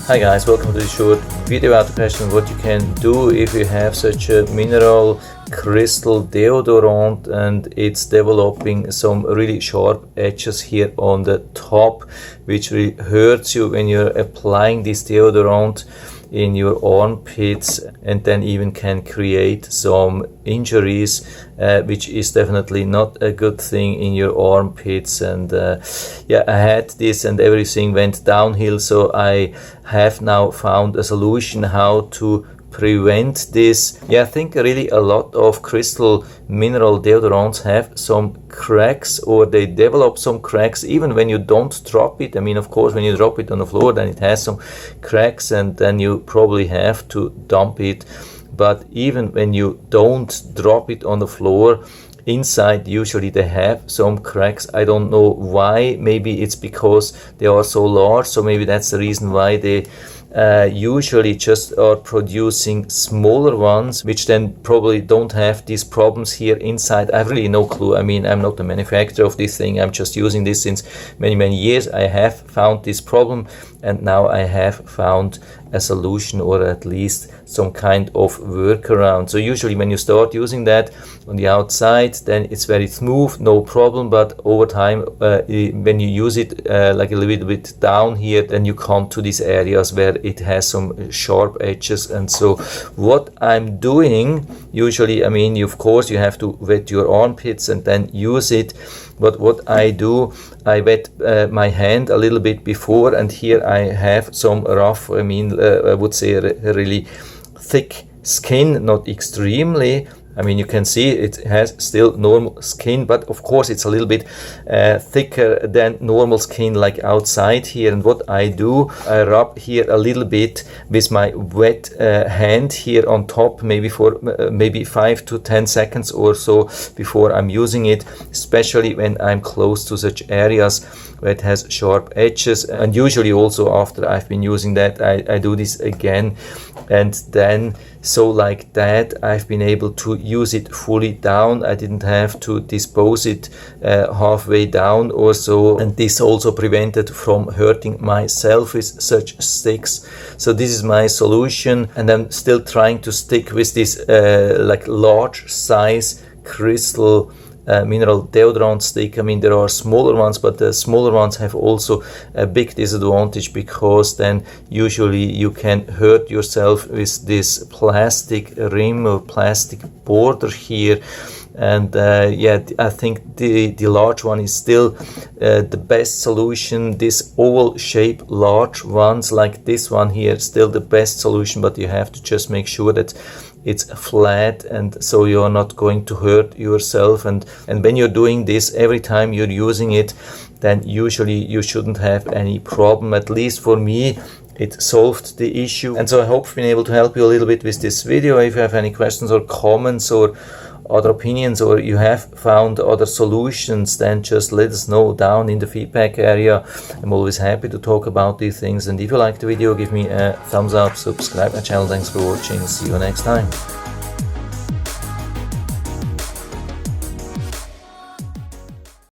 Hi guys, welcome to this short video application what you can do if you have such a mineral crystal deodorant and it's developing some really sharp edges here on the top, which really hurts you when you're applying this deodorant in your armpits, and then even can create some injuries, which is definitely not a good thing in your armpits. And yeah, I had this and everything went downhill, so I have now found a solution how to prevent this. Yeah, I think really a lot of crystal mineral deodorants have some cracks, or they develop some cracks even when you don't drop it. I mean, of course, when you drop it on the floor, then it has some cracks and then you probably have to dump it. But even when you don't drop it on the floor, inside usually they have some cracks. I don't know why. Maybe it's because they are so large, so maybe that's the reason why they usually just are producing smaller ones, which then probably don't have these problems here inside. I have really no clue. I mean, I'm not the manufacturer of this thing. I'm just using this since many years. I have found this problem, and now I have found a solution, or at least some kind of workaround. So usually when you start using that on the outside, then it's very smooth, no problem. But over time, when you use it like a little bit down here, then you come to these areas where it has some sharp edges. And so what I'm doing usually, I mean, of course you have to wet your armpits and then use it. But what I do, I wet my hand a little bit before, and here I have some rough, I mean, I would say really thick skin, not extremely. I mean, you can see it has still normal skin, but of course it's a little bit thicker than normal skin like outside here. And what I do, I rub here a little bit with my wet hand here on top, maybe for maybe 5 to 10 seconds or so before I'm using it, especially when I'm close to such areas where it has sharp edges. And usually also after I've been using that, I do this again. And then, so like that, I've been able to use it fully down. I didn't have to dispose it halfway down or so. And this also prevented from hurting myself with such sticks. So this is my solution. And I'm still trying to stick with this like large size crystal mineral deodorant stick. I mean, there are smaller ones, but the smaller ones have also a big disadvantage, because then usually you can hurt yourself with this plastic rim or plastic border here. And yeah, I think the large one is still the best solution. This oval shape large ones like this one here, still the best solution, but you have to just make sure that it's flat, and so you're not going to hurt yourself. And when you're doing this every time you're using it, then usually you shouldn't have any problem. At least for me, it solved the issue. And so I hope I've been able to help you a little bit with this video. If you have any questions or comments or other opinions, or you have found other solutions, then just let us know down in the feedback area. I'm always happy to talk about these things. And if you liked the video, give me a thumbs up, subscribe my channel. Thanks for watching. See you next time.